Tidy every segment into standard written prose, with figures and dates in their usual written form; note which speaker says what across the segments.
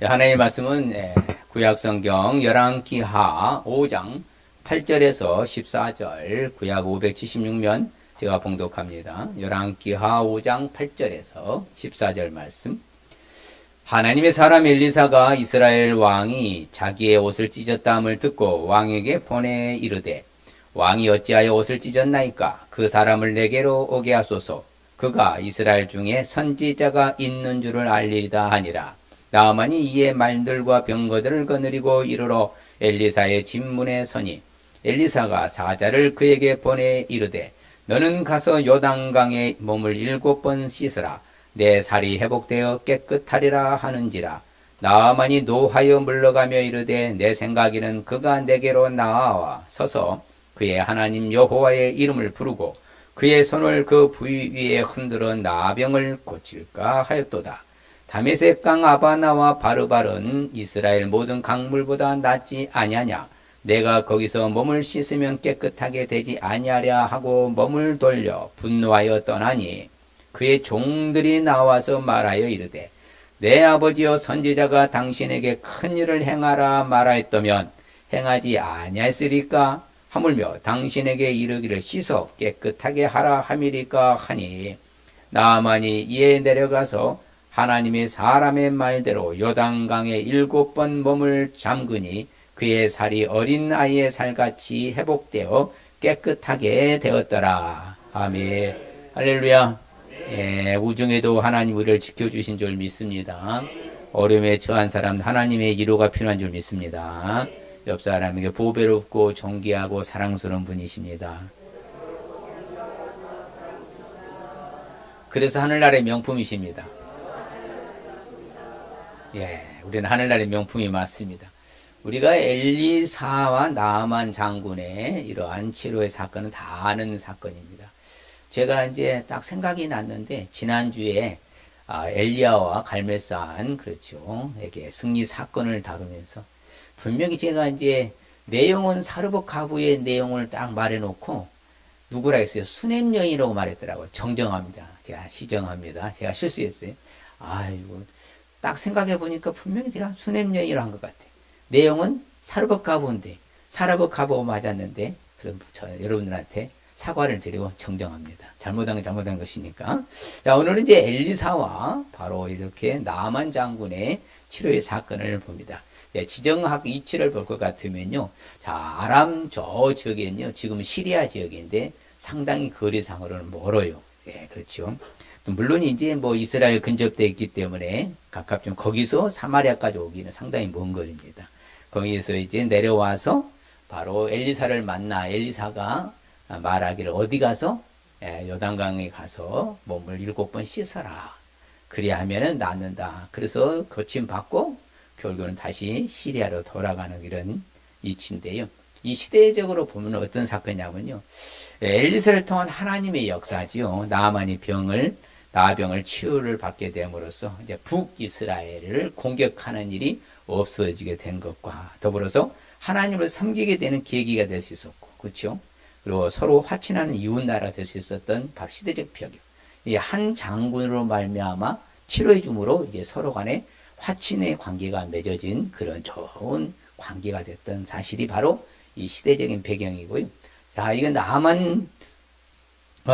Speaker 1: 하나님의 말씀은 구약성경 열왕기하 5장 8절에서 14절, 구약 576면 제가 봉독합니다. 열왕기하 5장 8절에서 14절 말씀. 하나님의 사람 엘리사가 이스라엘 왕이 자기의 옷을 찢었다함을 듣고 왕에게 보내 이르되, 왕이 어찌하여 옷을 찢었나이까? 그 사람을 내게로 오게 하소서. 그가 이스라엘 중에 선지자가 있는 줄을 알리리다 하니라. 나아만이 이에 말들과 병거들을 거느리고 이르러 엘리사의 집문에 서니, 엘리사가 사자를 그에게 보내 이르되, 너는 가서 요단강에 몸을 7번 씻으라. 내 살이 회복되어 깨끗하리라 하는지라. 나아만이 노하여 물러가며 이르되, 내 생각에는 그가 내게로 나와 서서 그의 하나님 여호와의 이름을 부르고 그의 손을 그 부위 위에 흔들어 나병을 고칠까 하였도다. 다메섹 강 아바나와 바르발은 이스라엘 모든 강물보다 낫지 아니하냐? 내가 거기서 몸을 씻으면 깨끗하게 되지 아니하랴 하고 몸을 돌려 분노하여 떠나니, 그의 종들이 나와서 말하여 이르되, 내 아버지여 선지자가 당신에게 큰 일을 행하라 말하였다면 행하지 아니하였으리까? 하물며 당신에게 이르기를 씻어 깨끗하게 하라 함이리까 하니, 나아만이 이에 내려가서 하나님의 사람의 말대로 요단강에 7번 몸을 잠그니 그의 살이 어린 아이의 살같이 회복되어 깨끗하게 되었더라. 아멘. 할렐루야. 우중에도 하나님 우리를 지켜주신 줄 믿습니다. 어려움에 처한 사람 하나님의 위로가 필요한 줄 믿습니다. 옆 사람에게 보배롭고 존귀하고 사랑스러운 분이십니다. 그래서 하늘나라의 명품이십니다. 우리는 하늘나라의 명품이 맞습니다. 우리가 엘리사와 나아만 장군의 이러한 치료의 사건은 다 아는 사건입니다. 제가 이제 딱 생각이 났는데, 지난주에 엘리야와 갈멜산, 그렇죠, 에게 승리 사건을 다루면서 분명히 제가 이제 내용은 사르밧 가부의 내용을 딱 말해놓고 누구라 했어요? 수넴 여인이라고 말했더라고요. 정정합니다. 제가 시정합니다. 제가 실수했어요. 아이고, 딱 생각해 보니까 분명히 제가 수넴 여인이라고 한 것 같아요. 내용은 사르밧 가부인데 사르밧 가부 맞았는데, 그럼 여러분들한테 사과를 드리고 정정합니다. 잘못한 건 잘못한 것이니까. 자, 오늘은 이제 엘리사와 바로 이렇게 나만 장군의 치료의 사건을 봅니다. 지정학 이치를 볼 것 같으면요. 자, 아람 저 지역에는요, 지금 시리아 지역인데 상당히 거리상으로는 멀어요. 그렇죠. 물론 이제 뭐 이스라엘 근접되어 있기 때문에 가깝지만 거기서 사마리아까지 오기는 상당히 먼 거리입니다. 거기에서 이제 내려와서 바로 엘리사를 만나 엘리사가 말하기를 어디 가서 요단강에 가서 몸을 7번 씻어라. 그리야 하면은 낫는다. 그래서 고침받고 결국은 다시 시리아로 돌아가는 이런 이치인데요. 이 시대적으로 보면 어떤 사건이냐면요. 엘리사를 통한 하나님의 역사지요. 나아만이 나병을 치유를 받게 됨으로써 이제 북이스라엘을 공격하는 일이 없어지게 된 것과 더불어서 하나님을 섬기게 되는 계기가 될 수 있었고, 그렇죠? 그리고 서로 화친하는 이웃 나라가 될 수 있었던 바로 시대적 벽이요. 이 한 장군으로 말미암아 치료해 줌으로 이제 서로 간에 화친의 관계가 맺어진 그런 좋은 관계가 됐던 사실이 바로 이 시대적인 배경이고요. 자, 이건 나만과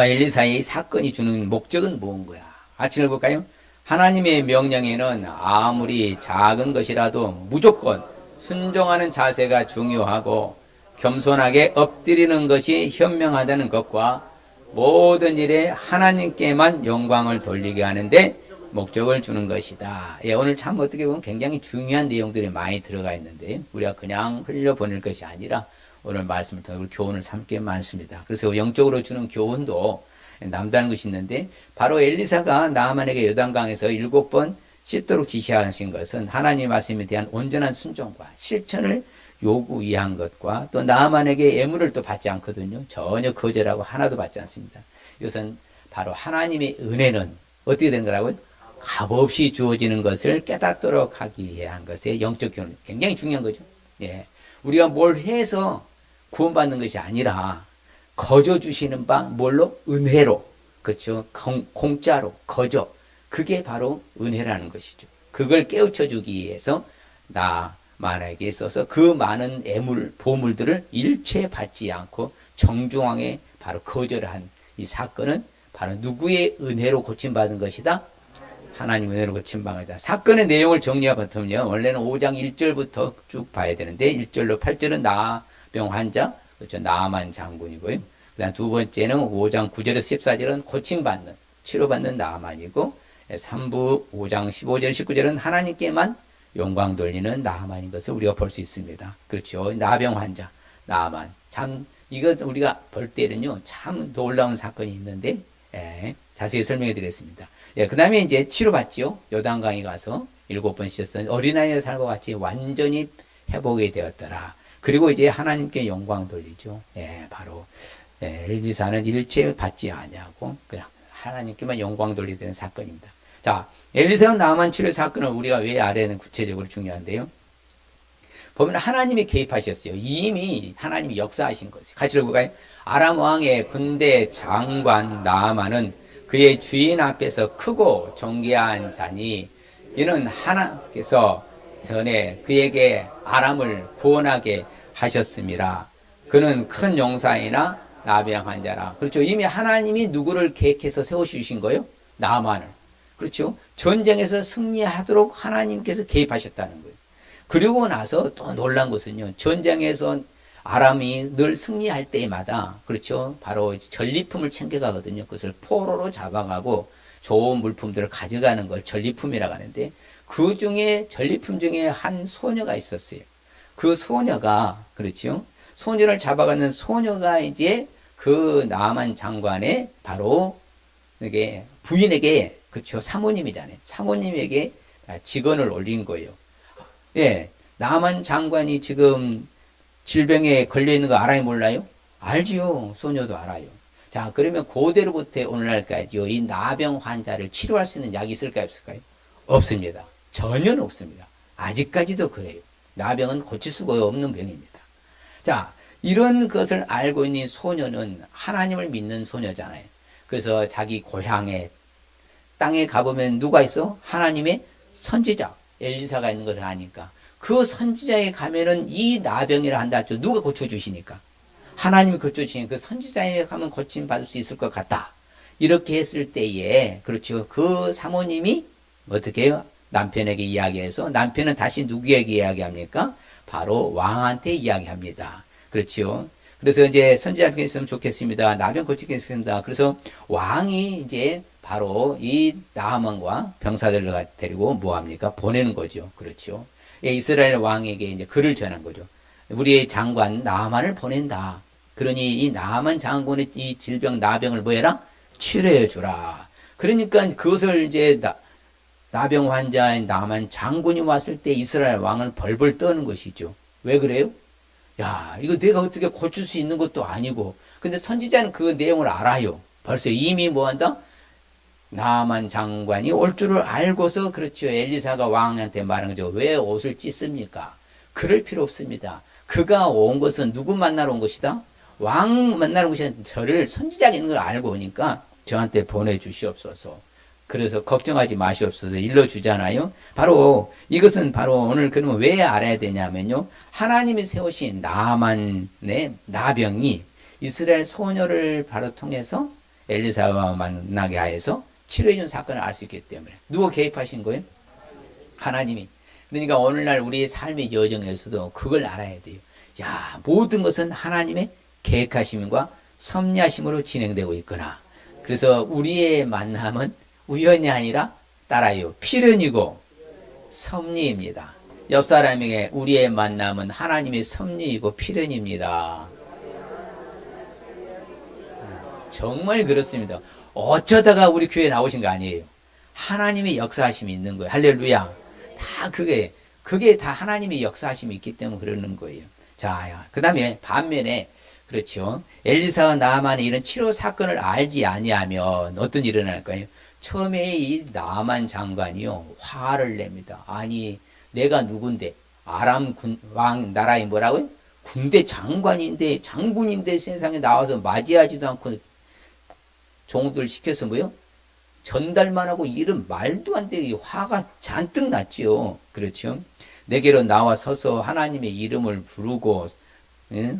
Speaker 1: 엘리사의 사건이 주는 목적은 뭔 거야? 아침을 볼까요? 하나님의 명령에는 아무리 작은 것이라도 무조건 순종하는 자세가 중요하고 겸손하게 엎드리는 것이 현명하다는 것과 모든 일에 하나님께만 영광을 돌리게 하는데 목적을 주는 것이다. 오늘 참 어떻게 보면 굉장히 중요한 내용들이 많이 들어가 있는데 우리가 그냥 흘려보낼 것이 아니라 오늘 말씀을 통해 교훈을 삼게 많습니다. 그래서 영적으로 주는 교훈도 남다른 것이 있는데, 바로 엘리사가 나아만에게 요단강에서 7번 씻도록 지시하신 것은 하나님 말씀에 대한 온전한 순종과 실천을 요구한 것과 또 나아만에게 예물을 또 받지 않거든요. 전혀 거절하고 하나도 받지 않습니다. 이것은 바로 하나님의 은혜는 어떻게 된 거라고요? 값없이 주어지는 것을 깨닫도록 하기 위해 한 것의 영적 교훈, 굉장히 중요한 거죠. 우리가 뭘 해서 구원받는 것이 아니라 거저 주시는 바 뭘로? 은혜로. 그렇죠. 공짜로 거저. 그게 바로 은혜라는 것이죠. 그걸 깨우쳐 주기 위해서 나만에게 있어서 그 많은 보물들을 일체 받지 않고 정중하게 바로 거절한 이 사건은 바로 누구의 은혜로 고침받은 것이다? 하나님 은혜로 고침받은 것이다. 사건의 내용을 정리하면 원래는 5장 1절부터 쭉 봐야 되는데 1절로 8절은 나병 환자, 그렇죠. 나만 장군이고요. 그다음 두 번째는 5장 9절에서 14절은 고침받는, 치료받는 나만이고 3부 5장 15절 19절은 하나님께만 영광 돌리는 나만인 것을 우리가 볼 수 있습니다. 그렇죠. 나병 환자, 나만. 참 이거 우리가 볼 때는요 참 놀라운 사건이 있는데 자세히 설명해 드렸습니다. 그 다음에 이제 치료받지요. 요단강에 가서 7번 씻었더니 어린아이의 살과 같이 완전히 회복이 되었더라. 그리고 이제 하나님께 영광 돌리죠. 바로 엘리사는 일체 받지 아니하고 그냥 하나님께만 영광 돌리는 사건입니다. 자, 엘리사와 나만 치료 사건을 우리가 왜 알아야는 구체적으로 중요한데요. 보면 하나님이 개입하셨어요. 이미 하나님이 역사하신 것이에요. 같이 읽어볼까요? 아람 왕의 군대 장관 나아만은 그의 주인 앞에서 크고 존귀한 자니 이는 하나님께서 전에 그에게 아람을 구원하게 하셨습니다. 그는 큰 용사이나 나병 환자라. 그렇죠. 이미 하나님이 누구를 계획해서 세워주신 거예요? 나아만을. 그렇죠. 전쟁에서 승리하도록 하나님께서 개입하셨다는 거예요. 그리고 나서 또 놀란 것은요. 전쟁에서 아람이 늘 승리할 때마다 그렇죠. 바로 전리품을 챙겨가거든요. 그것을 포로로 잡아가고 좋은 물품들을 가져가는 걸 전리품이라고 하는데 그 중에 전리품 중에 한 소녀가 있었어요. 그 소녀가 그렇죠. 소녀를 잡아가는 소녀가 이제 그 나만 장관의 바로 이게 부인에게 그렇죠. 사모님이잖아요. 사모님에게 직언을 올린 거예요. 나만 장관이 지금 질병에 걸려 있는 거 알아요, 몰라요? 알지요. 소녀도 알아요. 자, 그러면 고대로부터 오늘날까지요. 이 나병 환자를 치료할 수 있는 약이 있을까요, 없을까요? 없습니다. 전혀 없습니다. 아직까지도 그래요. 나병은 고칠 수가 없는 병입니다. 자, 이런 것을 알고 있는 소녀는 하나님을 믿는 소녀잖아요. 그래서 자기 고향에 땅에 가보면 누가 있어? 하나님의 선지자 엘리사가 있는 것을 아니까 그 선지자에 가면은 이 나병이라 한다 했죠. 누가 고쳐주시니까? 하나님이 고쳐주시니까 그 선지자에 가면 고침 받을 수 있을 것 같다. 이렇게 했을 때에 그렇죠. 그 사모님이 어떻게 해요? 남편에게 이야기해서 남편은 다시 누구에게 이야기합니까? 바로 왕한테 이야기합니다. 그렇죠. 그래서 이제 선지자께 있으면 좋겠습니다. 나병 고치겠습니다. 그래서 왕이 이제 바로 이 나하만과 병사들을 데리고 뭐합니까? 보내는 거죠. 그렇죠. 이스라엘 왕에게 이제 글을 전한 거죠. 우리의 장관 나하만을 보낸다. 그러니 이 나하만 장군의 이 질병 나병을 뭐 해라? 치료해 주라. 그러니까 그것을 이제 나병 환자인 나하만 장군이 왔을 때 이스라엘 왕은 벌벌 떠는 것이죠. 왜 그래요? 야, 이거 내가 어떻게 고칠 수 있는 것도 아니고. 근데 선지자는 그 내용을 알아요. 벌써 이미 뭐 한다? 나만 장관이 올 줄을 알고서 그렇죠. 엘리사가 왕한테 말한 거죠. 왜 옷을 찢습니까? 그럴 필요 없습니다. 그가 온 것은 누구 만나러 온 것이다? 왕 만나러 온 것이 저를 선지자가 있는 걸 알고 오니까 저한테 보내주시옵소서. 그래서 걱정하지 마시옵소서 일러주잖아요. 바로 이것은 바로 오늘 그러면 왜 알아야 되냐면요. 하나님이 세우신 나만의 나병이 이스라엘 소녀를 바로 통해서 엘리사와 만나게 하여서 치료해준 사건을 알 수 있기 때문에. 누가 개입하신 거예요? 하나님이. 그러니까 오늘날 우리의 삶의 여정에서도 그걸 알아야 돼요. 야, 모든 것은 하나님의 계획하심과 섭리하심으로 진행되고 있구나. 그래서 우리의 만남은 우연이 아니라 따라요. 필연이고 섭리입니다. 옆 사람에게 우리의 만남은 하나님의 섭리이고 필연입니다. 정말 그렇습니다. 어쩌다가 우리 교회에 나오신 거 아니에요. 하나님의 역사하심이 있는 거예요. 할렐루야. 다 그게 다 하나님의 역사하심이 있기 때문에 그러는 거예요. 자, 그 다음에 반면에 그렇죠. 엘리사와 나아만의 이런 치료 사건을 알지 아니하면 어떤 일이 일어날까요? 처음에 이 나만 장관이요 화를 냅니다. 아니 내가 누군데 아람 왕 나라의 뭐라고요? 군대 장관인데 장군인데 세상에 나와서 맞이하지도 않고 종들 시켜서 뭐요? 전달만 하고 일은 말도 안 되게 화가 잔뜩 났지요. 그렇죠? 내게로 나와 서서 하나님의 이름을 부르고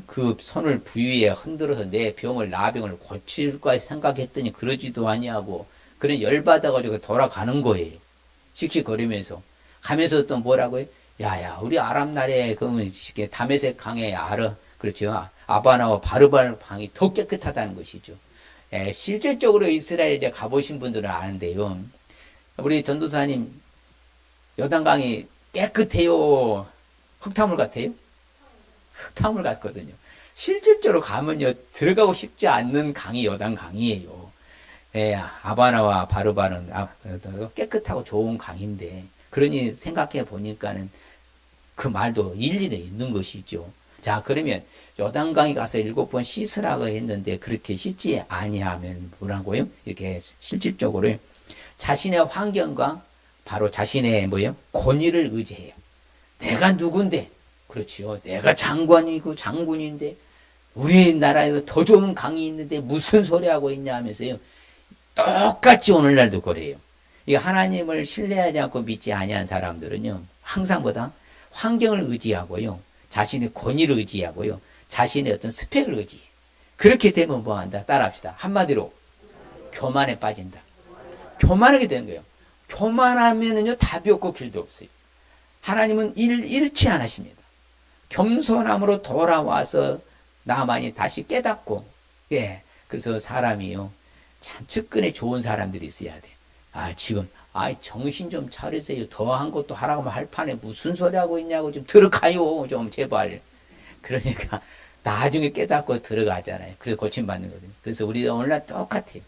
Speaker 1: 그 손을 부위에 흔들어서 내 병을 나병을 고칠까 생각했더니 그러지도 아니하고 그런 열받아가지고 돌아가는 거예요. 씩씩거리면서 가면서 또 뭐라고요? 야야 우리 아람 나라에 그러면 다메섹 강에 알아 그렇죠? 아바나와 바르발 방이 더 깨끗하다는 것이죠. 실질적으로 이스라엘에 가보신 분들은 아는데요. 우리 전도사님 요단강이 깨끗해요? 흙탕물 같아요? 흙탕물 같거든요. 실질적으로 가면요 들어가고 싶지 않는 강이 요단강이에요. 아바나와 바르바는 깨끗하고 좋은 강인데 그러니 생각해 보니까는 그 말도 일리는 있는 것이죠. 자 그러면 요단강에 가서 7번 씻으라고 했는데 그렇게 씻지 아니하면 뭐라고요? 이렇게 실질적으로 자신의 환경과 바로 자신의 뭐예요? 권위를 의지해요. 내가 누군데? 그렇지요. 내가 장관이고 장군인데 우리나라에도 더 좋은 강이 있는데 무슨 소리 하고 있냐 하면서요. 똑같이 오늘날도 그래요. 이 하나님을 신뢰하지 않고 믿지 아니한 사람들은요. 항상보다 환경을 의지하고요. 자신의 권위를 의지하고요. 자신의 어떤 스펙을 의지해. 그렇게 되면 뭐한다? 따라합시다. 한마디로 교만에 빠진다. 교만하게 되는 거예요. 교만하면은요 답이 없고 길도 없어요. 하나님은 잃지 않으십니다. 겸손함으로 돌아와서 나만이 다시 깨닫고 그래서 사람이요 참 측근에 좋은 사람들이 있어야 돼. 지금 정신 좀 차리세요. 더한 것도 하라고 할 판에 무슨 소리 하고 있냐고 좀 들어가요. 좀 제발. 그러니까 나중에 깨닫고 들어가잖아요. 그래서 고침받는 거거든요. 그래서 우리가 오늘날 똑같아요.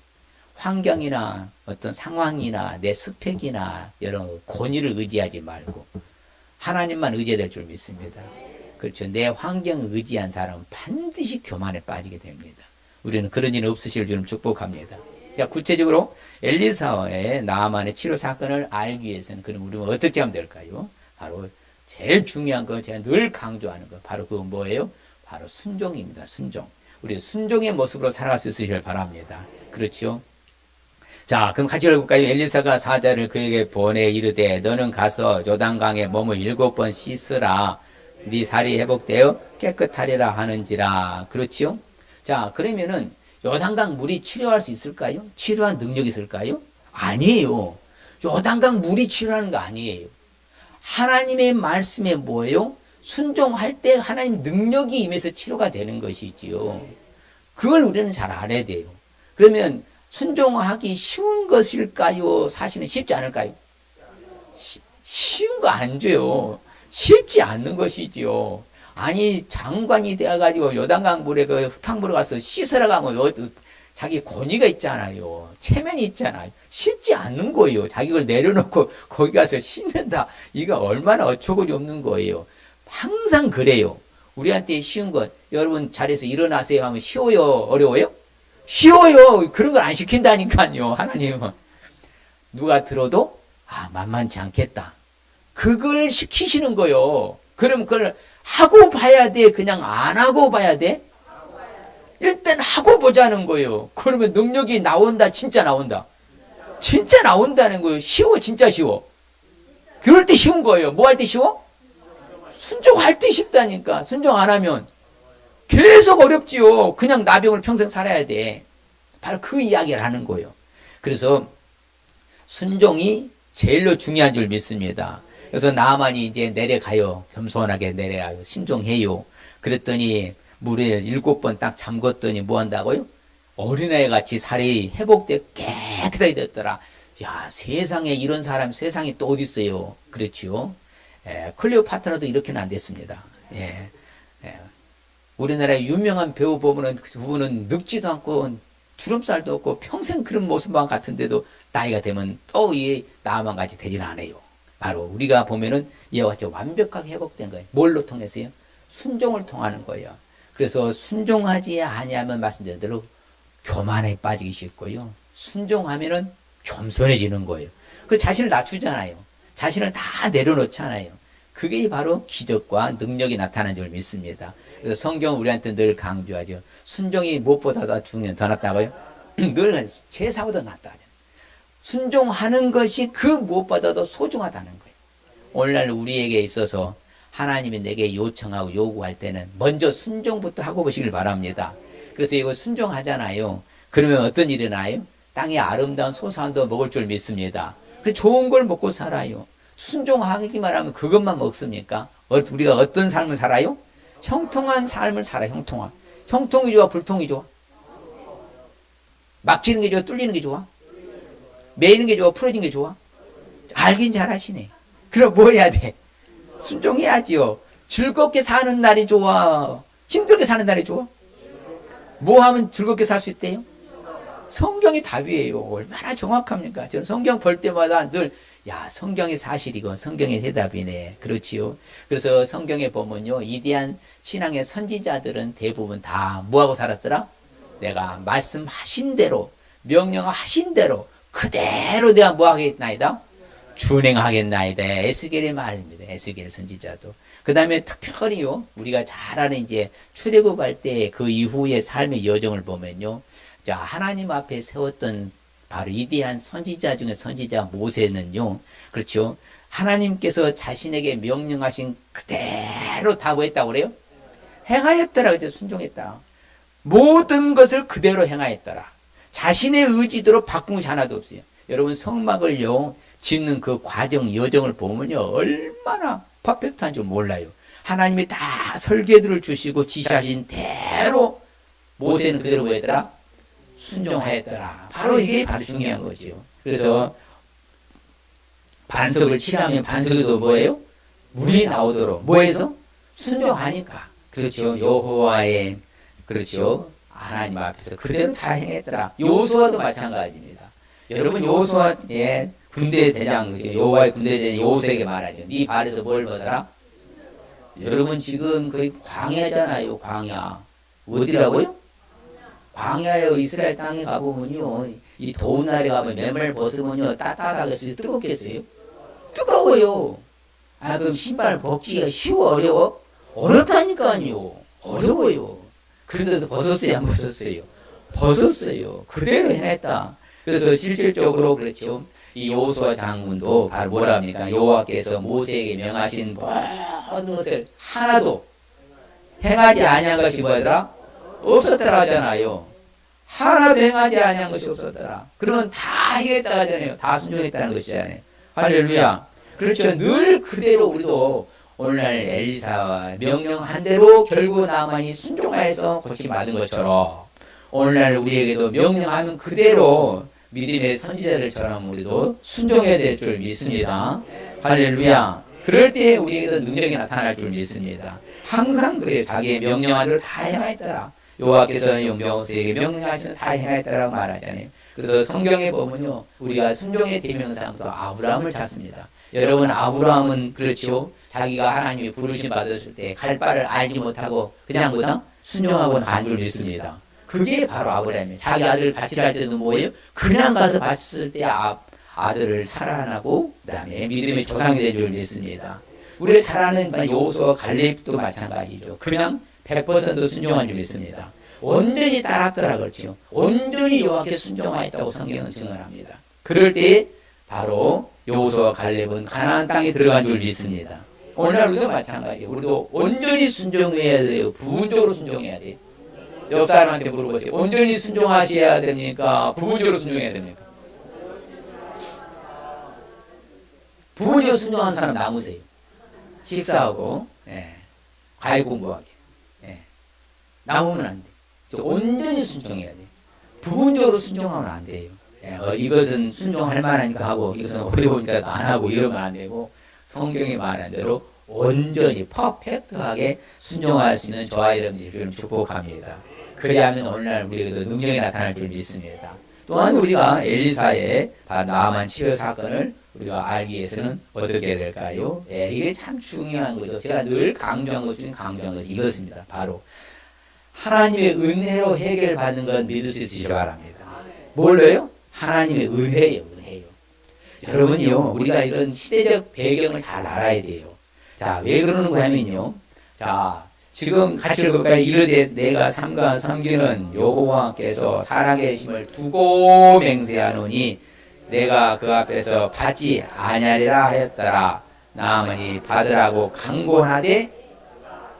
Speaker 1: 환경이나 어떤 상황이나 내 스펙이나 여러 권위를 의지하지 말고 하나님만 의지해야 될 줄 믿습니다. 그렇죠. 내 환경을 의지한 사람은 반드시 교만에 빠지게 됩니다. 우리는 그런 일 없으실 줄 축복합니다. 자, 구체적으로 엘리사의 나아만의 치료 사건을 알기 위해서는 그럼 우리는 어떻게 하면 될까요? 바로 제일 중요한 거 제가 늘 강조하는 거 바로 그거 뭐예요? 바로 순종입니다. 순종. 우리 순종의 모습으로 살아갈 수 있으시길 바랍니다. 그렇죠? 자, 그럼 같이 읽을까요? 엘리사가 사자를 그에게 보내 이르되 너는 가서 요단강에 몸을 7번 씻으라. 네 살이 회복되어 깨끗하리라 하는지라. 그렇지요? 자, 그러면은 요단강 물이 치료할 수 있을까요? 치료한 능력이 있을까요? 아니에요. 요단강 물이 치료하는 거 아니에요. 하나님의 말씀에 뭐예요? 순종할 때 하나님 능력이 임해서 치료가 되는 것이지요. 그걸 우리는 잘 알아야 돼요. 그러면 순종하기 쉬운 것일까요? 사실은 쉽지 않을까요? 쉬운 거 안 줘요. 쉽지 않는 것이지요. 아니 장관이 되어가지고 요단강 물에 그 흙탕물에 가서 씻으러 가면 자기 권위가 있잖아요. 체면이 있잖아요. 쉽지 않는 거예요. 자기 걸 내려놓고 거기 가서 씻는다. 이거 얼마나 어처구니 없는 거예요. 항상 그래요. 우리한테 쉬운 건 여러분 자리에서 일어나세요 하면 쉬워요? 어려워요? 쉬워요. 그런 걸 안 시킨다니까요. 하나님은. 누가 들어도 만만치 않겠다. 그걸 시키시는 거예요. 그럼 그걸 하고 봐야 돼? 그냥 안 하고 봐야 돼? 일단 하고 보자는 거예요. 그러면 능력이 나온다? 진짜 나온다? 진짜 나온다는 거예요. 쉬워? 진짜 쉬워? 그럴 때 쉬운 거예요. 뭐 할 때 쉬워? 순종할 때 쉽다니까. 순종 안 하면 계속 어렵지요. 그냥 나병을 평생 살아야 돼. 바로 그 이야기를 하는 거예요. 그래서 순종이 제일로 중요한 줄 믿습니다. 그래서 나만이 이제 내려가요. 겸손하게 내려가요. 신종해요. 그랬더니 물에 7번 딱 잠궜더니 뭐 한다고요? 어린애 같이 살이 회복되어 깨끗하게 됐더라. 야, 세상에 이런 사람 세상에 또 어디 있어요? 그렇지요. 클레오파트라도 이렇게는 안 됐습니다. 우리나라의 유명한 배우 보면은 그분은 늙지도 않고 주름살도 없고 평생 그런 모습만 같은데도 나이가 되면 또 이 나만 같이 되지는 않아요. 바로 우리가 보면은 이와 같이 완벽하게 회복된 거예요. 뭘로 통해서요? 순종을 통하는 거예요. 그래서 순종하지 아니하면 말씀드린 대로 교만에 빠지기 쉽고요. 순종하면은 겸손해지는 거예요. 그 자신을 낮추잖아요. 자신을 다 내려놓잖아요. 그게 바로 기적과 능력이 나타나는 줄 믿습니다. 그래서 성경은 우리한테 늘 강조하죠. 순종이 무엇보다 더 낫다고요? 늘 제사보다 낫다. 순종하는 것이 그 무엇보다도 소중하다는 거예요. 오늘날 우리에게 있어서 하나님이 내게 요청하고 요구할 때는 먼저 순종부터 하고 보시길 바랍니다. 그래서 이거 순종하잖아요. 그러면 어떤 일이 나요? 땅에 아름다운 소산도 먹을 줄 믿습니다. 그래서 좋은 걸 먹고 살아요. 순종하기만 하면 그것만 먹습니까? 우리가 어떤 삶을 살아요? 형통한 삶을 살아요. 형통이 좋아, 불통이 좋아? 막히는 게 좋아, 뚫리는 게 좋아? 매이는 게 좋아, 풀어진 게 좋아? 알긴 잘하시네. 그럼 뭐 해야 돼? 순종해야지요. 즐겁게 사는 날이 좋아? 힘들게 사는 날이 좋아? 뭐 하면 즐겁게 살 수 있대요? 성경이 답이에요. 얼마나 정확합니까? 저는 성경 볼 때마다 늘, 성경이 사실이고 성경의 대답이네. 그렇지요. 그래서 성경에 보면요, 위대한 신앙의 선지자들은 대부분 다 뭐하고 살았더라? 내가 말씀하신 대로, 명령하신 대로, 그대로 내가 뭐하겠나이다? 준행하겠나이다. 에스겔의 말입니다. 에스겔 선지자도. 그 다음에 특별히요, 우리가 잘 아는 이제 출애굽할 때 그 이후의 삶의 여정을 보면요, 자, 하나님 앞에 세웠던 바로 위대한 선지자 중에 선지자 모세는요, 그렇죠. 하나님께서 자신에게 명령하신 그대로 다 뭐 했다고 그래요? 행하였더라. 그죠? 순종했다. 모든 것을 그대로 행하였더라. 자신의 의지대로 바꾼 것이 하나도 없어요. 여러분, 성막을요, 짓는 그 과정, 여정을 보면요, 얼마나 퍼펙트한 줄 몰라요. 하나님이 다 설계들을 주시고 지시하신 대로 모세는 그대로 뭐 했더라? 순종하였더라. 바로 이게 바로 중요한 거죠. 그래서 반석을 칠하면 반석에도 뭐예요? 물이 나오도록 뭐해서? 순종하니까. 그렇죠. 여호와의, 그렇죠, 하나님 앞에서 그대로 다 행했더라. 여호수아도 마찬가지입니다. 여러분, 여호수아의 군대 대장, 그렇죠? 여호와의 군대 대장 여호수아에게 말하죠. 네 발에서 뭘 벗어라? 여러분, 지금 거의 광야잖아요. 광야. 어디라고요? 광야에 이스라엘 땅에 가보면요, 이 더운 날에 가면 맨발 벗으면요, 따뜻하겠어요? 뜨겁겠어요? 뜨거워요. 그럼 신발 벗기가 쉬워, 어려워? 어렵다니까요. 어려워요. 그런데도 벗었어요, 안 벗었어요? 벗었어요. 그대로 행했다. 그래서 실질적으로 그렇죠. 이 여호수아 장군도 바로 뭐라 합니까? 여호와께서 모세에게 명하신 모든 것을 하나도 행하지 아니한 것이 뭐더라? 없었더라 하잖아요. 하나도 행하지 아니한 것이 없었더라. 그러면 다 행했다 하잖아요. 다 순종했다는 것이잖아요. 할렐루야. 그렇죠. 늘 그대로 우리도 오늘날 엘리사와 명령한 대로 결국 나만이 순종하여서 고침받은 것처럼 오늘날 우리에게도 명령하면 그대로 믿음의 선지자들처럼 우리도 순종해야 될 줄 믿습니다. 할렐루야. 그럴 때 우리에게도 능력이 나타날 줄 믿습니다. 항상 그래요. 자기의 명령한 대로 다 행하였더라. 여호와께서 모세에게 명령하시는 다 행하였다라고 말하잖아요. 그래서 성경에 보면요, 우리가 순종의 대명사도 아브라함을 찾습니다. 여러분, 아브라함은 그렇죠. 자기가 하나님이 부르심 받았을 때 갈 바를 알지 못하고 그냥 뭐다? 순종하고 난 줄 믿습니다. 그게 바로 아브라함이에요. 자기 아들을 바치라 할 때도 뭐예요? 그냥 가서 바쳤을 때 아들을 살아나고 그다음에 믿음의 조상이 된 줄 믿습니다. 우리가 잘 아는 여호수아 갈렙도 마찬가지죠. 그냥 100% 순종한 줄 믿습니다. 온전히 따랐더라 그렇죠. 온전히 여호와께 순종하였다고 성경은 증언합니다. 그럴 때 바로 여호수아 갈렙은 가나안 땅에 들어간 줄 믿습니다. 오늘날 우리도 마찬가지예요. 우리도 온전히 순종해야 돼요. 부분적으로 순종해야 돼요. 옆 사람한테 물어보세요. 온전히 순종하셔야 됩니까? 부분적으로 순종해야 됩니까? 부분적으로 순종하는 사람 남으세요. 식사하고 과외 공부하게. 남으면 안 돼. 온전히 순종해야 돼. 부분적으로 순종하면 안 돼요. 이것은 순종할 만하니까 하고 이것은 어려우니까 안 하고 이러면 안 되고 성경이 말한 대로 온전히 퍼펙트하게 순종할 수 있는 저와 여러분들을 축복합니다. 그래야만 오늘날 우리에게도 능력이 나타날 줄 믿습니다. 또한 우리가 엘리사의 나아만 치료 사건을 우리가 알기 위해서는 어떻게 해야 될까요? 이게 참 중요한 거죠. 제가 늘 강조한 것 중에 강조한 것이 이것입니다. 바로 하나님의 은혜로 해결받는 건 믿을 수 있으시기 바랍니다. 뭘로요? 하나님의 은혜예요. 은혜요. 여러분이요, 우리가 이런 시대적 배경을 잘 알아야 돼요. 자, 왜 그러는 거냐면요. 자, 지금 같이 읽을까요? 이르되 내가 삼가 섬기는 여호와께서 살아계심을 두고 맹세하노니 내가 그 앞에서 받지 아니하리라 하였더라. 나아만이 받으라고 강권하되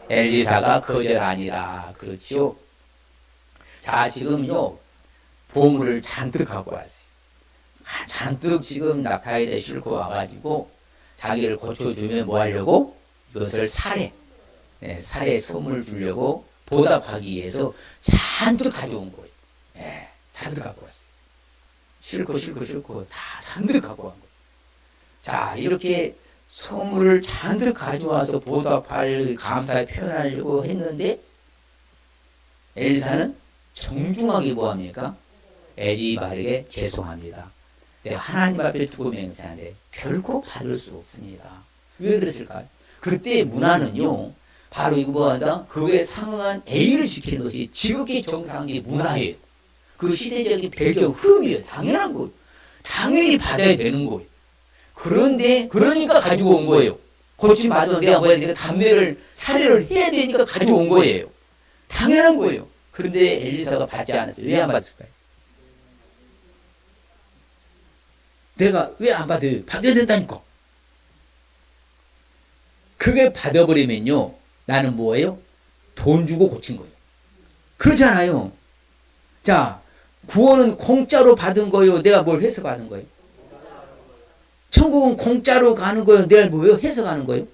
Speaker 1: 엘리사가 거절하니라. 그렇죠. 자, 지금요 보물을 잔뜩 갖고 왔어요. 잔뜩 지금 낙타에다 싣고 와가지고 자기를 고쳐주면 뭐 하려고? 이것을 살해 선물 주려고 보답하기 위해서 잔뜩 가져온 거예요. 잔뜩 갖고 왔어요. 싣고 다 잔뜩 갖고 온 거예요. 자, 이렇게 선물을 잔뜩 가져와서 보답할 감사에 표현하려고 했는데 엘리사는 정중하게 뭐합니까? 애지 바르게 죄송합니다. 내가 하나님 앞에 두고 맹세하는데 결코 받을 수 없습니다. 왜 그랬을까요? 그때 문화는요 바로 이거 뭐한다? 그에 상응한 A를 지키는 것이 지극히 정상적인 문화예요. 그 시대적인 배경 흐름이에요. 당연한 거예요. 당연히 받아야 되는 거예요. 그런데 그러니까 가지고 온 거예요. 고침 받아 내가 뭐야 내가 담례를 살해를 해야 되니까 가지고 온 거예요. 당연한 거예요. 그런데 엘리사가 받지 않았어요. 왜 안 받을까요? 내가 왜 안 받아요? 받아야 된다니까. 그게 받아버리면요 나는 뭐예요? 돈 주고 고친 거예요. 그렇잖아요. 자, 구원은 공짜로 받은 거예요? 내가 뭘 해서 받은 거예요? 천국은 공짜로 가는 거예요? 내가 뭐예요? 해서 가는 거예요?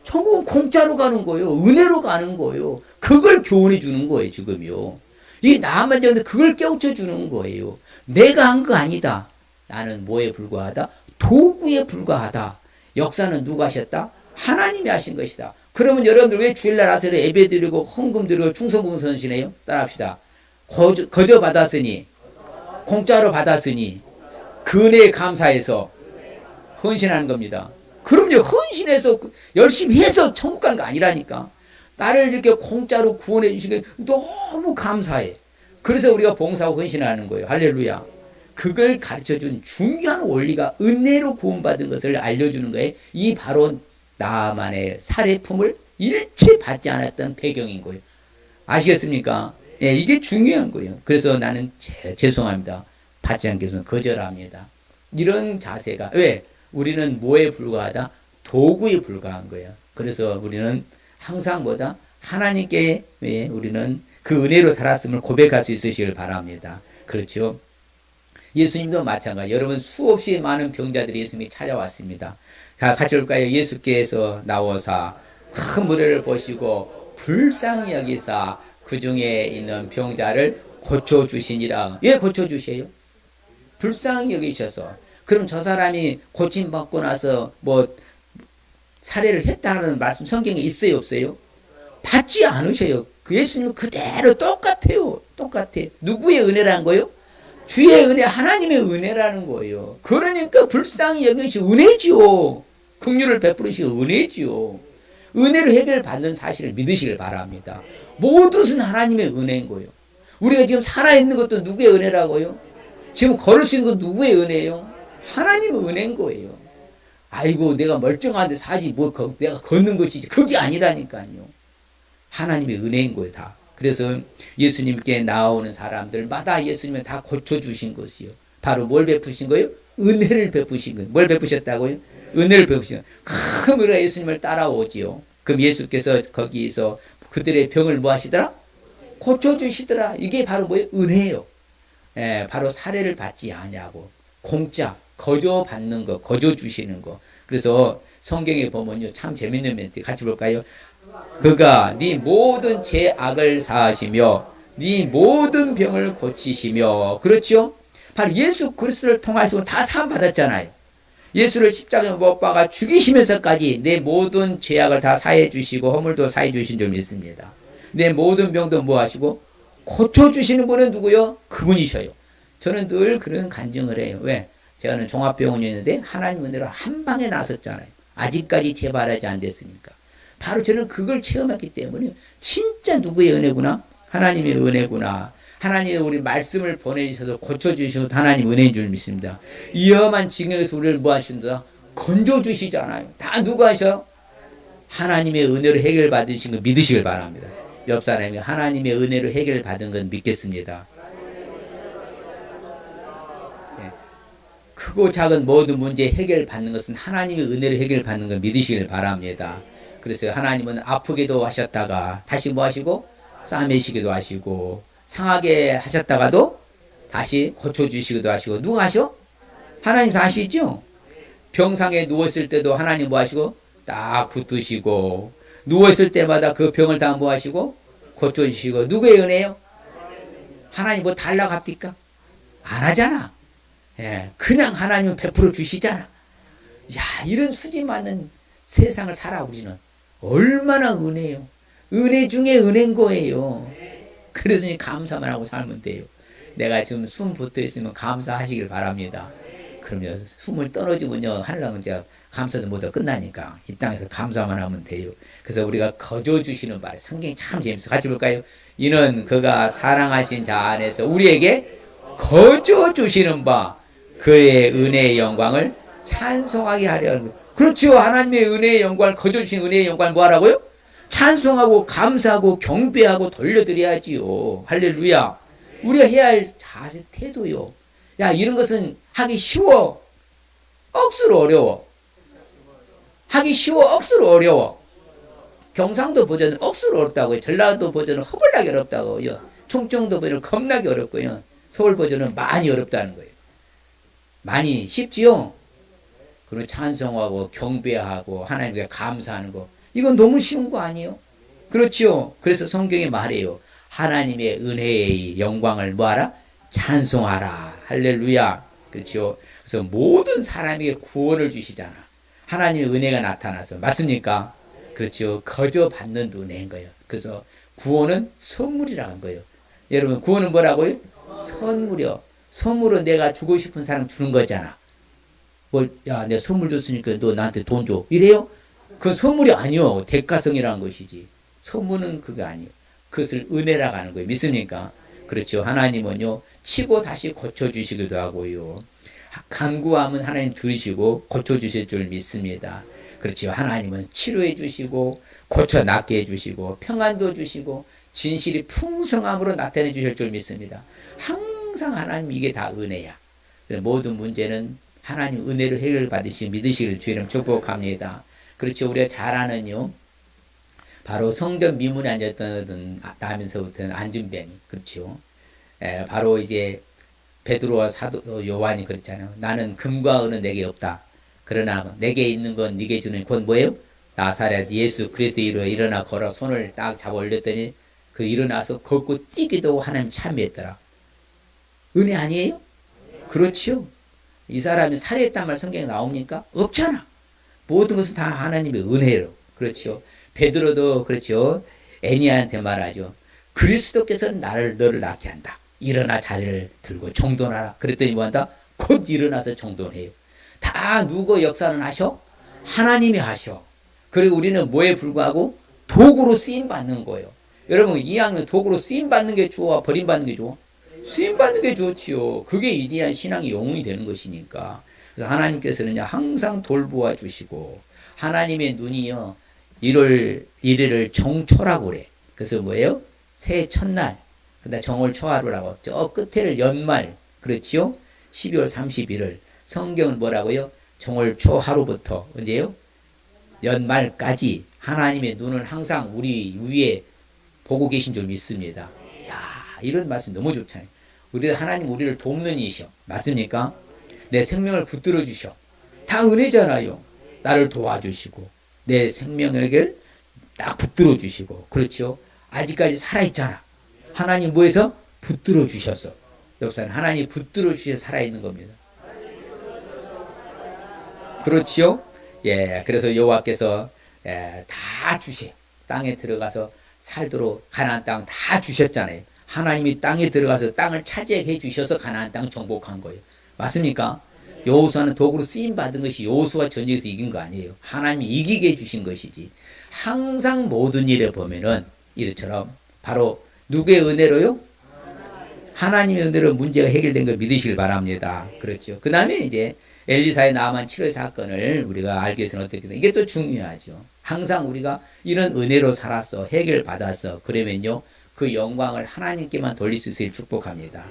Speaker 1: 천국은 공짜로 가는 거예요. 은혜로 가는 거예요. 그걸 교훈해 주는 거예요, 지금요. 이 나만 정도 그걸 깨우쳐 주는 거예요. 내가 한 거 아니다. 나는 뭐에 불과하다? 도구에 불과하다. 역사는 누가 하셨다? 하나님이 하신 것이다. 그러면 여러분들 왜 주일날 와서 예배 드리고 헌금 드리고 충성봉선지네요? 따라합시다. 거저 받았으니 공짜로 받았으니 그 은혜에 감사해서 헌신하는 겁니다. 그럼요. 헌신해서 열심히 해서 천국 가는 거 아니라니까. 나를 이렇게 공짜로 구원해 주신 게 너무 감사해. 그래서 우리가 봉사하고 헌신하는 거예요. 할렐루야. 그걸 가르쳐준 중요한 원리가 은혜로 구원받은 것을 알려주는 거예요. 이 바로 나만의 살해품을 일체 받지 않았던 배경인 거예요. 아시겠습니까? 예, 이게 중요한 거예요. 그래서 나는 죄송합니다. 받지 않겠으면 거절합니다. 이런 자세가 왜? 우리는 뭐에 불과하다? 도구에 불과한 거예요. 그래서 우리는 항상 뭐다? 하나님께 우리는 그 은혜로 살았음을 고백할 수 있으시길 바랍니다. 그렇죠? 예수님도 마찬가지. 여러분 수없이 많은 병자들이 예수님이 찾아왔습니다. 같이 올까요? 예수께서 나오사 큰 무리를 보시고 불쌍히 여기사 그 중에 있는 병자를 고쳐주시니라. 왜 고쳐주세요? 불쌍히 여기셔서. 그럼 저 사람이 고침받고 나서 뭐 살해를 했다는 말씀 성경에 있어요, 없어요? 받지 않으셔요. 그 예수님은 그대로 똑같아요. 똑같아. 누구의 은혜라는 거예요? 주의 은혜, 하나님의 은혜라는 거예요. 그러니까 불쌍히 여기시 은혜지요. 긍휼을 베푸시기 은혜지요. 은혜로 해결받는 사실을 믿으시길 바랍니다. 모든 하나님의 은혜인 거예요. 우리가 지금 살아있는 것도 누구의 은혜라고요? 지금 걸을 수 있는 것도 누구의 은혜예요? 하나님의 은혜인 거예요. 아이고 내가 멀쩡한데 사지 뭘 내가 걷는 것이지. 그게 아니라니까요. 하나님의 은혜인 거예요 다. 그래서 예수님께 나오는 사람들마다 예수님은 다 고쳐주신 것이요. 바로 뭘 베푸신 거예요? 은혜를 베푸신 거예요. 뭘 베푸셨다고요? 은혜를 베푸신 거예요. 큰 우리가 예수님을 따라오지요. 그럼 예수께서 거기에서 그들의 병을 뭐 하시더라? 고쳐주시더라. 이게 바로 뭐예요? 은혜예요. 예, 바로 살해를 받지 아니하고 공짜 거저 받는 거, 거저 주시는 거. 그래서 성경에 보면요 참 재밌는 멘트 같이 볼까요? 그가 네 모든 죄악을 사하시며 네 모든 병을 고치시며. 그렇죠? 바로 예수 그리스도를 통해서 다 사함 받았잖아요. 예수를 십자가에 못 박아 죽이시면서까지 내 모든 죄악을 다 사해 주시고 허물도 사해 주신 줄 믿습니다. 내 모든 병도 뭐 하시고 고쳐주시는 분은 누구요? 그분이셔요. 저는 늘 그런 간증을 해요. 왜? 제가는 종합병원이 있는데 하나님 은혜로 한 방에 나섰잖아요. 아직까지 재발하지 안 됐으니까. 바로 저는 그걸 체험했기 때문에 진짜 누구의 은혜구나? 하나님의 은혜구나. 하나님의 우리 말씀을 보내주셔서 고쳐주시고 하나님 은혜인 줄 믿습니다. 위험한 징역에서 우리를 뭐 하신다? 건져주시잖아요. 다 누가 하셔? 하나님의 은혜로 해결받으신 거 믿으시길 바랍니다. 옆 사람이 하나님의 은혜로 해결받은 건 믿겠습니다. 네. 크고 작은 모든 문제 해결받는 것은 하나님의 은혜로 해결받는 걸 믿으시길 바랍니다. 그래서 하나님은 아프기도 하셨다가 다시 뭐 하시고 싸매시기도 하시고 상하게 하셨다가도 다시 고쳐주시기도 하시고 누가 하셔? 하나님 다 하시죠? 병상에 누웠을 때도 하나님 뭐 하시고 딱 붙드시고 누웠을 때마다 그 병을 다 뭐 하시고 고쳐주시고 누구의 은혜요? 하나님 뭐 달라고 합니까? 안 하잖아. 예, 그냥 하나님은 베풀어 주시잖아. 야, 이런 수지 많은 세상을 살아 우리는. 얼마나 은혜요. 은혜 중에 은혜인 거예요. 그래서 감사만 하고 살면 돼요. 내가 지금 숨 붙어 있으면 감사하시길 바랍니다. 그러면 숨을 떨어지면요, 하늘나라는 이제 감사도 못하고 끝나니까 이 땅에서 감사만 하면 돼요. 그래서 우리가 거저 주시는 말, 성경이 참 재밌어요. 같이 볼까요? 이는 그가 사랑하신 자 안에서 우리에게 거저 주시는 바 그의 은혜의 영광을 찬송하게 하려는 거예요. 그렇죠. 하나님의 은혜의 영광을 거저 주신 은혜의 영광을 뭐 하라고요? 찬송하고 감사하고 경배하고 돌려드려야지요. 할렐루야. 우리가 해야 할 자세 태도요. 야, 이런 것은 하기 쉬워. 억수로 어려워. 하기 쉬워. 억수로 어려워. 경상도 버전은 억수로 어렵다고요. 전라도 버전은 허벌나게 어렵다고요. 충청도 버전은 겁나게 어렵고요. 서울 버전은 많이 어렵다는 거예요. 많이 쉽지요? 그리고 찬송하고 경배하고 하나님께 감사하는 거. 이건 너무 쉬운 거 아니에요? 그렇지요? 그래서 성경이 말해요. 하나님의 은혜의 영광을 뭐하라? 찬송하라. 할렐루야. 그렇죠? 그래서 모든 사람에게 구원을 주시잖아. 하나님의 은혜가 나타나서. 맞습니까? 그렇죠? 거저 받는 은혜인 거예요. 그래서 구원은 선물이라고 한 거예요. 여러분, 구원은 뭐라고요? 선물이요. 선물은 내가 주고 싶은 사람 주는 거잖아. 야, 내가 선물 줬으니까 너 나한테 돈 줘. 이래요? 그건 선물이 아니요. 대가성이라는 것이지. 선물은 그게 아니에요. 그것을 은혜라고 하는 거예요. 믿습니까? 그렇죠. 하나님은요, 치고 다시 고쳐주시기도 하고요. 간구하면 하나님 들으시고 고쳐주실 줄 믿습니다. 그렇죠. 하나님은 치료해 주시고 고쳐 낫게 해주시고 평안도 주시고 진실이 풍성함으로 나타내 주실 줄 믿습니다. 항상 하나님 이게 다 은혜야. 모든 문제는 하나님 은혜로 해결받으시 믿으시길 주님 축복합니다. 그렇죠. 우리가 잘 아는요. 바로 성전 미문에 앉았던 나면서부터는 안진뱅이. 그렇죠. 바로 이제 베드로와 사도 요한이 그랬잖아요. 나는 금과 은은 내게 없다. 그러나 내게 있는 건 네게 주는 곧 뭐예요? 나사렛 예수 그리스도 이름으로 일어나 걸어 손을 딱 잡아 올렸더니 그 일어나서 걷고 뛰기도 하고 하나님 참여했더라. 은혜 아니에요? 그렇죠. 이 사람이 살해했단 말 성경에 나옵니까? 없잖아. 모든 것은 다 하나님의 은혜로. 그렇죠. 베드로도 그렇죠. 애니아한테 말하죠. 그리스도께서는 너를 낳게 한다. 일어나 자리를 들고 정돈하라. 그랬더니 뭐한다? 곧 일어나서 정돈해요. 다 누구 역사는 하셔? 하나님이 하셔. 그리고 우리는 뭐에 불과하고? 도구로 쓰임받는 거예요. 여러분, 이왕이면 도구로 쓰임받는 게 좋아? 버림받는 게 좋아? 쓰임받는 게 좋지요. 그게 위대한 신앙의 영웅이 되는 것이니까. 그래서 하나님께서는 항상 돌보아 주시고, 하나님의 눈이요, 일을 정초라고 그래. 그래서 뭐예요? 새해 첫날, 그다음 정월 초하루라고. 저 끝에를 연말, 그렇지요? 12월 31일. 성경은 뭐라고요? 정월 초하루부터, 언제요? 연말까지 하나님의 눈은 항상 우리 위에 보고 계신 줄 믿습니다. 이야, 이런 말씀 너무 좋잖아요. 하나님 우리를 돕는 이시여. 맞습니까? 내 생명을 붙들어 주셔. 다 은혜잖아요. 나를 도와주시고, 내 생명에게 딱 붙들어 주시고, 그렇죠? 아직까지 살아있잖아. 하나님 뭐해서? 붙들어 주셨어. 역사는 하나님 붙들어 주셔서 살아있는 겁니다. 그렇지요? 예, 그래서 여호와께서 다 주세요. 땅에 들어가서 살도록 가나안 땅 다 주셨잖아요. 하나님이 땅에 들어가서 땅을 차지해 주셔서 가나안 땅 정복한 거예요. 맞습니까? 여호수아는 도구로 쓰임 받은 것이 여호수아 전쟁에서 이긴 거 아니에요. 하나님이 이기게 해주신 것이지. 항상 모든 일에 보면은 이처럼 바로 누구의 은혜로요? 하나님의 은혜로 문제가 해결된 걸 믿으시길 바랍니다. 그렇죠. 그 다음에 이제 엘리사의 나만 치료의 사건을 우리가 알기 위해서는 어떻게 되나? 이게 또 중요하죠. 항상 우리가 이런 은혜로 살았어. 해결받았어. 그러면요. 그 영광을 하나님께만 돌릴 수 있을 축복합니다.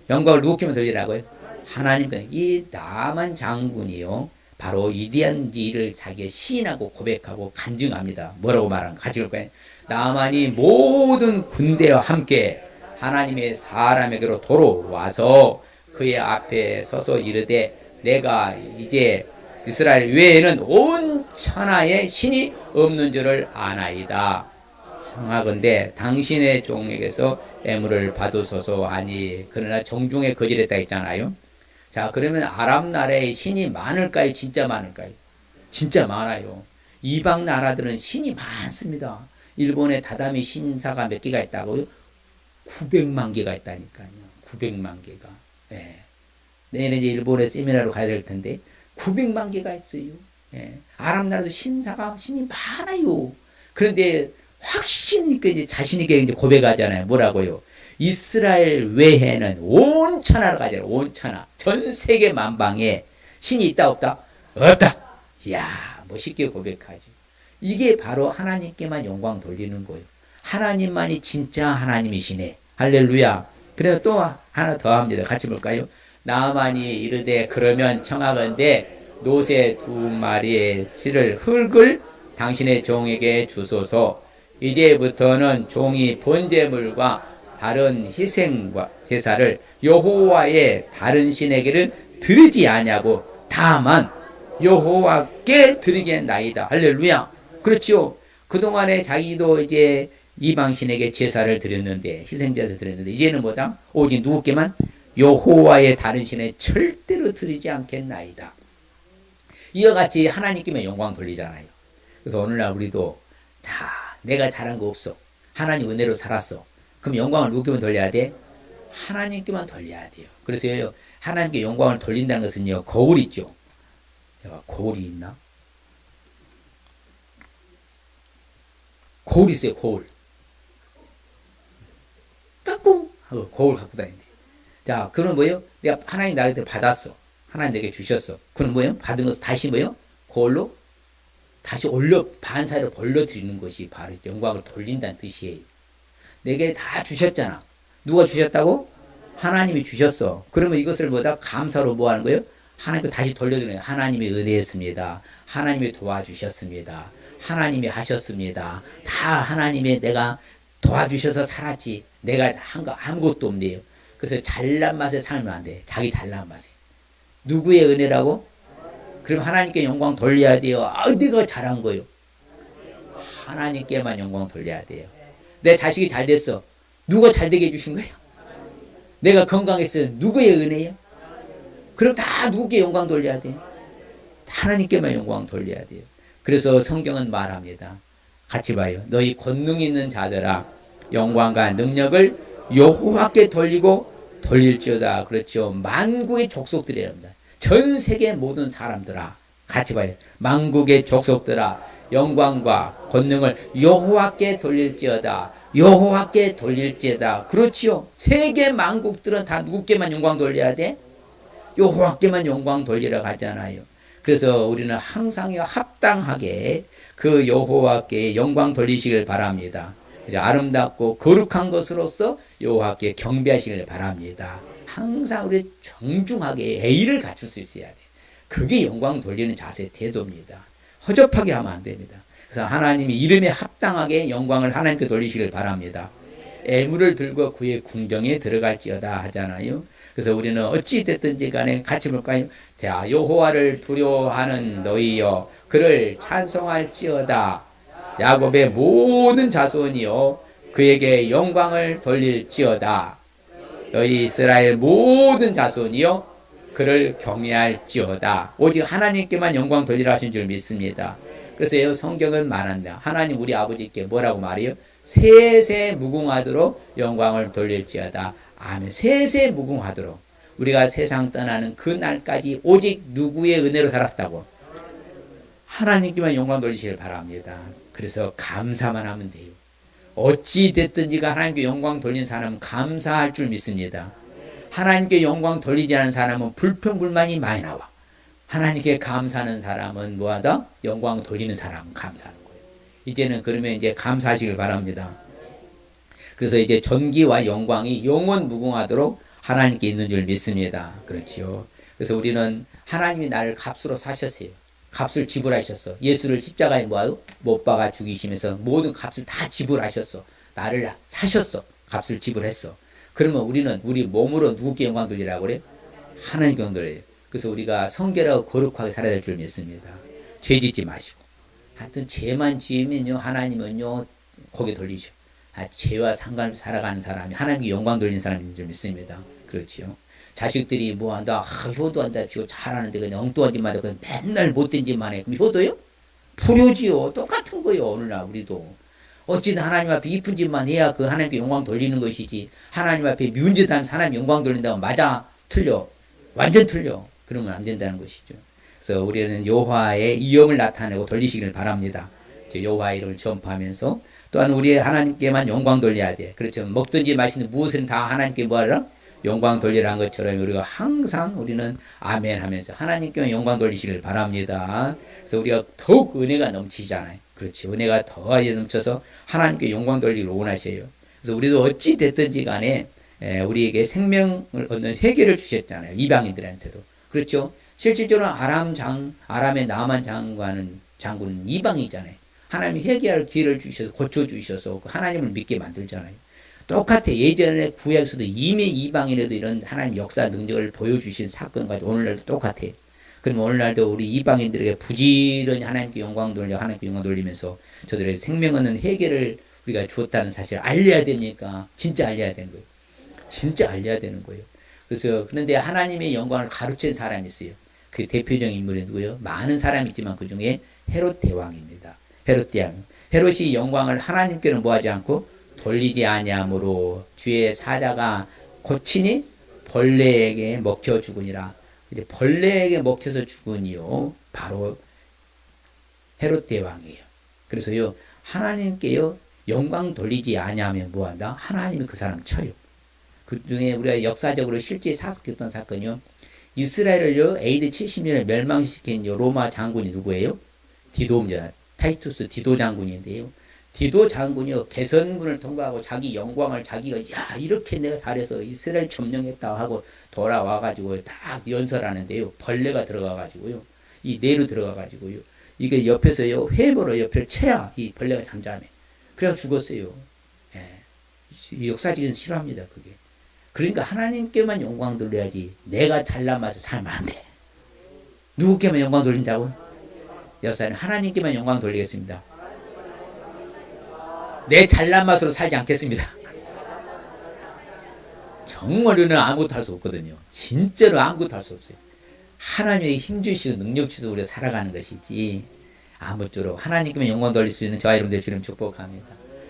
Speaker 1: 영광을 누구께만 돌리라고요? 하나님, 이 나만 장군이요. 바로 위대한 일을 자기의 시인하고 고백하고 간증합니다. 뭐라고 말하는 같이 볼까요? 나만이 모든 군대와 함께 하나님의 사람에게로 돌아와서 그의 앞에 서서 이르되 내가 이제 이스라엘 외에는 온 천하에 신이 없는 줄을 아나이다. 청하건대 당신의 종에게서 애물을 받으소서 하니 그러나 정중에 거절했다 했잖아요. 자, 그러면 아랍 나라에 신이 많을까요? 진짜 많을까요? 진짜 많아요. 이방 나라들은 신이 많습니다. 일본에 다다미 신사가 몇 개가 있다고요? 900만 개가 있다니까요. 900만 개가. 예. 내년에 이제 일본에 세미나로 가야 될 텐데 900만 개가 있어요. 예. 아랍 나라도 신이 많아요. 그런데 확신 있게 이제 자신 있게 이제 고백하잖아요. 뭐라고요? 이스라엘 외에는 온 천하로 가잖아요. 온 천하. 전 세계 만방에 신이 있다 없다? 없다. 이야, 멋있게 고백하죠. 이게 바로 하나님께만 영광 돌리는 거예요. 하나님만이 진짜 하나님이시네. 할렐루야. 그래서 또 하나 더 합니다. 같이 볼까요? 나만이 이르되 그러면 청하건대 노새 2마리의 실을 흙을 당신의 종에게 주소서. 이제부터는 종이 번제물과 다른 희생과 제사를 여호와의 다른 신에게는 드리지 아니하고 다만 여호와께 드리겠나이다. 할렐루야. 그렇지요. 그동안에 자기도 이제 이방신에게 제사를 드렸는데 희생제사를 드렸는데 이제는 뭐다? 오직 누구께만? 여호와의 다른 신에 절대로 드리지 않겠나이다. 이와 같이 하나님께만 영광 돌리잖아요. 그래서 오늘날 우리도 자, 내가 잘한 거 없어. 하나님 은혜로 살았어. 그럼 영광을 누구께만 돌려야 돼? 하나님께만 돌려야 돼요. 그래서 하나님께 영광을 돌린다는 것은요, 거울 있죠. 내가 거울이 있나? 거울 있어요, 거울. 까꿍! 하고 거울 갖고 다닌대. 자, 그건 뭐예요? 내가 하나님 나한테 받았어. 하나님 내게 주셨어. 그건 뭐예요? 받은 것을 다시 뭐예요? 거울로 다시 반사로 벌려드리는 것이 바로 영광을 돌린다는 뜻이에요. 내게 다 주셨잖아. 누가 주셨다고? 하나님이 주셨어. 그러면 이것을 뭐다? 감사로 뭐 하는 거예요? 하나님께 다시 돌려드리는 거예요. 하나님이 은혜했습니다. 하나님이 도와주셨습니다. 하나님이 하셨습니다. 다 하나님이 내가 도와주셔서 살았지. 내가 한 거 아무것도 없네요. 그래서 잘난 맛에 살면 안 돼. 자기 잘난 맛에. 누구의 은혜라고? 그럼 하나님께 영광 돌려야 돼요. 아, 내가 잘한 거요. 하나님께만 영광 돌려야 돼요. 내 자식이 잘 됐어. 누가 잘 되게 해주신 거예요? 내가 건강했어요. 누구의 은혜예요? 그럼 다 누구께 영광 돌려야 돼요? 하나님께만 영광 돌려야 돼요. 그래서 성경은 말합니다. 같이 봐요. 너희 권능 있는 자들아 영광과 능력을 여호와께 돌리고 돌릴지어다. 그렇죠. 만국의 족속들이랍니다. 전 세계 모든 사람들아 같이 봐요. 만국의 족속들아 영광과 권능을 여호와께 돌릴지어다. 여호와께 돌릴지어다. 그렇지요. 세계 만국들은 다 누구께만 영광 돌려야 돼? 여호와께만 영광 돌리러 가잖아요. 그래서 우리는 항상 합당하게 그 여호와께 영광 돌리시길 바랍니다. 아름답고 거룩한 것으로서 여호와께 경배하시길 바랍니다. 항상 우리 정중하게 예의를 갖출 수 있어야 돼. 그게 영광 돌리는 자세 태도입니다. 허접하게 하면 안 됩니다. 그래서 하나님이 이름에 합당하게 영광을 하나님께 돌리시길 바랍니다. 애물을 들고 그의 궁정에 들어갈지어다 하잖아요. 그래서 우리는 어찌 됐든지 간에 같이 볼까요? 자, 여호와를 두려워하는 너희여 그를 찬송할지어다. 야곱의 모든 자손이여 그에게 영광을 돌릴지어다. 너희 이스라엘 모든 자손이여 그를 경외할지어다. 오직 하나님께만 영광 돌리라 하신 줄 믿습니다. 그래서 성경은 말한다. 하나님 우리 아버지께 뭐라고 말해요? 세세 무궁하도록 영광을 돌릴지어다. 아멘. 세세 무궁하도록. 우리가 세상 떠나는 그 날까지 오직 누구의 은혜로 살았다고? 하나님께만 영광 돌리시길 바랍니다. 그래서 감사만 하면 돼요. 어찌 됐든지가 하나님께 영광 돌린 사람은 감사할 줄 믿습니다. 하나님께 영광 돌리지 않은 사람은 불평불만이 많이 나와. 하나님께 감사하는 사람은 뭐하다? 영광 돌리는 사람은 감사하는 거예요. 이제는 그러면 이제 감사하시길 바랍니다. 그래서 이제 존귀와 영광이 영원 무궁하도록 하나님께 있는 줄 믿습니다. 그렇지요. 그래서 우리는 하나님이 나를 값으로 사셨어요. 값을 지불하셨어. 예수를 십자가에 뭐하고 못 박아 죽이시면서 모든 값을 다 지불하셨어. 나를 사셨어. 값을 지불했어. 그러면 우리는 우리 몸으로 누구께 영광 돌리라고 그래요? 하나님께 영광 돌려요. 그래서 우리가 성결하고 거룩하게 살아야 될 줄 믿습니다. 죄 짓지 마시고. 하여튼 죄만 지으면요 하나님은요 고개 돌리죠. 죄와 상관없이 살아가는 사람이 하나님께 영광 돌리는 사람인 줄 믿습니다. 그렇지요. 자식들이 뭐한다, 효도한다, 지고 잘하는데 그냥 엉뚱한 짓만 하고 맨날 못된 짓만 해. 그럼 효도요? 불효지요. 똑같은 거요. 오늘날 우리도. 어찌든 하나님 앞에 이쁜 짓만 해야 그 하나님께 영광 돌리는 것이지. 하나님 앞에 미운 짓 하면서 하나님 영광 돌린다고 맞아, 틀려. 완전 틀려. 그러면 안 된다는 것이죠. 그래서 우리는 여호와의 이름을 나타내고 돌리시기를 바랍니다. 여호와의 이름을 전파하면서 또한 우리 하나님께만 영광 돌려야 돼. 그렇죠. 먹든지 마시든 무엇은 다 하나님께 뭐하라? 영광 돌리라는 것처럼 우리가 항상 우리는 아멘 하면서 하나님께 영광 돌리시길 바랍니다. 그래서 우리가 더욱 은혜가 넘치잖아요. 그렇지. 은혜가 더 넘쳐서 하나님께 영광 돌리기를 원하셔요. 그래서 우리도 어찌 됐든지 간에 우리에게 생명을 얻는 회개를 주셨잖아요. 이방인들한테도. 그렇죠. 실질적으로 아람의 나만 장군은 이방이잖아요. 하나님이 회개할 기회를 주셔서 고쳐주셔서 하나님을 믿게 만들잖아요. 똑같아. 예전에 구약에서도 이미 이방인에도 이런 하나님 역사 능력을 보여주신 사건과 오늘날도 똑같아. 그럼 오늘날도 우리 이방인들에게 부지런히 하나님께 영광 돌리면서 저들의 생명 얻는 회개를 우리가 주었다는 사실을 알려야 되니까 진짜 알려야 되는 거예요. 진짜 알려야 되는 거예요. 그래서 그런데 하나님의 영광을 가르친 사람이 있어요. 그 대표적인 인물이 누구예요? 많은 사람이 있지만 그 중에 헤롯 대왕입니다. 헤롯 대왕. 헤롯이 영광을 하나님께는 뭐하지 않고 돌리지 아니함으로 주의 사자가 고치니 벌레에게 먹혀 죽으니라. 이제 벌레에게 먹혀서 죽으니요 바로 헤롯 대왕이에요. 그래서요 하나님께요 영광 돌리지 아니하면 뭐한다? 하나님이 그 사람 쳐요. 그 중에 우리가 역사적으로 실제 사건했던 사건이요. 이스라엘을요 AD 70년에 멸망시킨 로마 장군이 누구예요? 디도입니다. 타이투스 디도 장군인데요. 디도 장군이요 개선군을 통과하고 자기 영광을 자기가 야 이렇게 내가 잘해서 이스라엘 점령했다 하고 돌아와가지고 딱 연설하는데요 벌레가 들어가가지고요 이 뇌로 들어가가지고요 이게 옆에서요 회보로 옆을 채야 이 벌레가 잠잠해. 그래서 죽었어요. 예. 역사적인 실화입니다 그게. 그러니까 하나님께만 영광 돌려야지 내가 잘난 맛을 살면 안 돼. 누구께만 영광 돌린다고? 여사는 하나님께만 영광 돌리겠습니다. 내 잘난 맛으로 살지 않겠습니다. 정말 우리는 아무것도 할 수 없거든요. 진짜로 아무것도 할 수 없어요. 하나님의 힘 주시고 능력 주시고 우리가 살아가는 것이지 아무쪼록 하나님께만 영광 돌릴 수 있는 저와 여러분들 주님 축복합니다.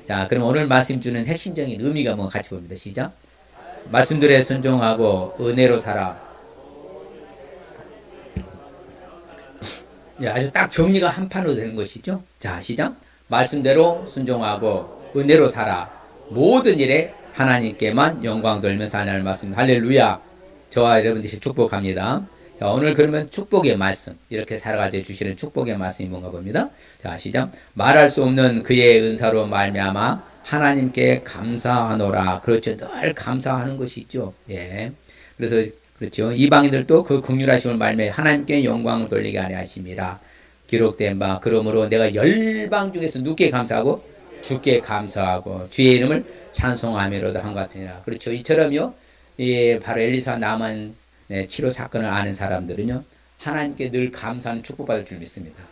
Speaker 1: 자, 그럼 오늘 말씀 주는 핵심적인 의미가 뭔가 같이 봅니다. 시작. 말씀들에 순종하고 은혜로 살아. 아주 딱 정리가 한 판으로 되는 것이죠. 자, 시작. 말씀대로 순종하고 은혜로 살아. 모든 일에 하나님께만 영광 돌면서 하나님을 말씀. 할렐루야. 저와 여러분들이 축복합니다. 자, 오늘 그러면 축복의 말씀. 이렇게 살아갈 때 주시는 축복의 말씀이 뭔가 봅니다. 자, 시작. 말할 수 없는 그의 은사로 말미암아 하나님께 감사하노라. 그렇죠. 늘 감사하는 것이 있죠. 예. 그래서 그렇죠. 이방인들도 그 긍휼하심을 말미암아 하나님께 영광을 돌리게 하려 하심이라. 기록된 바 그러므로 내가 열방 중에서 누구께 감사하고 주께 감사하고 주의 이름을 찬송하미로다 한 것 같으니라. 그렇죠. 이처럼요. 예, 바로 엘리사 나만 치료 사건을 아는 사람들은요. 하나님께 늘 감사하는 축복받을 줄 믿습니다.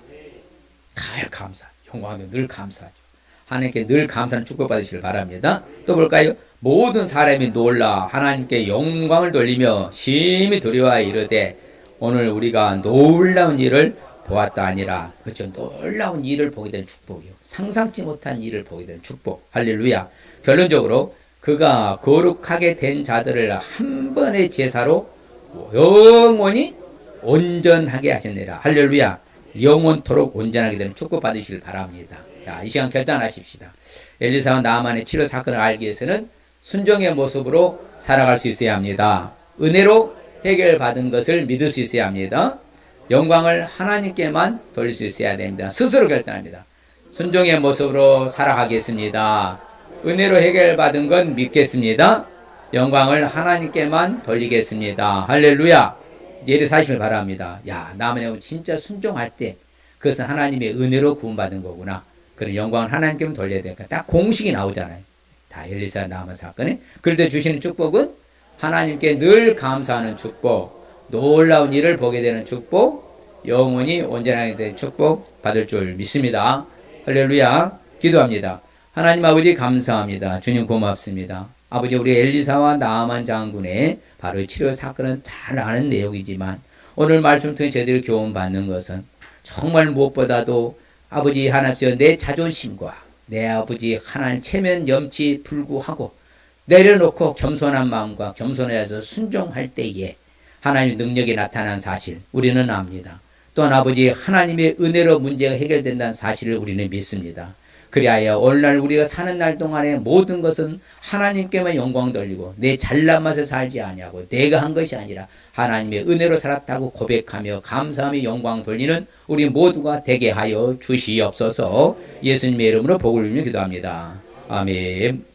Speaker 1: 늘 감사. 영광도 늘 감사하죠. 하나님께 늘 감사하는 축복받으시길 바랍니다. 또 볼까요? 모든 사람이 놀라 하나님께 영광을 돌리며 심히 두려워하여 이르되 오늘 우리가 놀라운 일을 보았다 아니라. 그렇죠. 놀라운 일을 보게 된 축복이요. 상상치 못한 일을 보게 된 축복. 할렐루야. 결론적으로 그가 거룩하게 된 자들을 한 번의 제사로 영원히 온전하게 하셨느니라. 할렐루야. 영원토록 온전하게 되는 축복 받으시길 바랍니다. 자, 이 시간 결단하십시다. 엘리사와 나아만의 치료 사건을 알기 위해서는 순종의 모습으로 살아갈 수 있어야 합니다. 은혜로 해결받은 것을 믿을 수 있어야 합니다. 영광을 하나님께만 돌릴 수 있어야 됩니다. 스스로 결단합니다. 순종의 모습으로 살아가겠습니다. 은혜로 해결받은 건 믿겠습니다. 영광을 하나님께만 돌리겠습니다. 할렐루야. 예를 사시길 바랍니다. 야, 나만 진짜 순종할 때 그것은 하나님의 은혜로 구원받은 거구나. 그런 영광을 하나님께만 돌려야 되니까 딱 공식이 나오잖아요. 다 엘리사 나만 사건에. 그럴 때 주시는 축복은 하나님께 늘 감사하는 축복, 놀라운 일을 보게 되는 축복, 영원히 온전하게 된 축복 받을 줄 믿습니다. 할렐루야. 기도합니다. 하나님 아버지 감사합니다. 주님 고맙습니다. 아버지 우리 엘리사와 나아만 장군의 바로 치료 사건은 잘 아는 내용이지만 오늘 말씀 통해 저희들이 교훈받는 것은 정말 무엇보다도 아버지 하나님 내 자존심과 내 아버지 하나님 체면 염치 불구하고 내려놓고 겸손한 마음과 겸손해서 순종할 때에 하나님의 능력이 나타난 사실 우리는 압니다. 또한 아버지 하나님의 은혜로 문제가 해결된다는 사실을 우리는 믿습니다. 그리하여 오늘날 우리가 사는 날 동안에 모든 것은 하나님께만 영광 돌리고 내 잘난 맛에 살지 아니하고 내가 한 것이 아니라 하나님의 은혜로 살았다고 고백하며 감사하며 영광 돌리는 우리 모두가 되게 하여 주시옵소서. 예수님의 이름으로 복을 빌며 기도합니다. 아멘.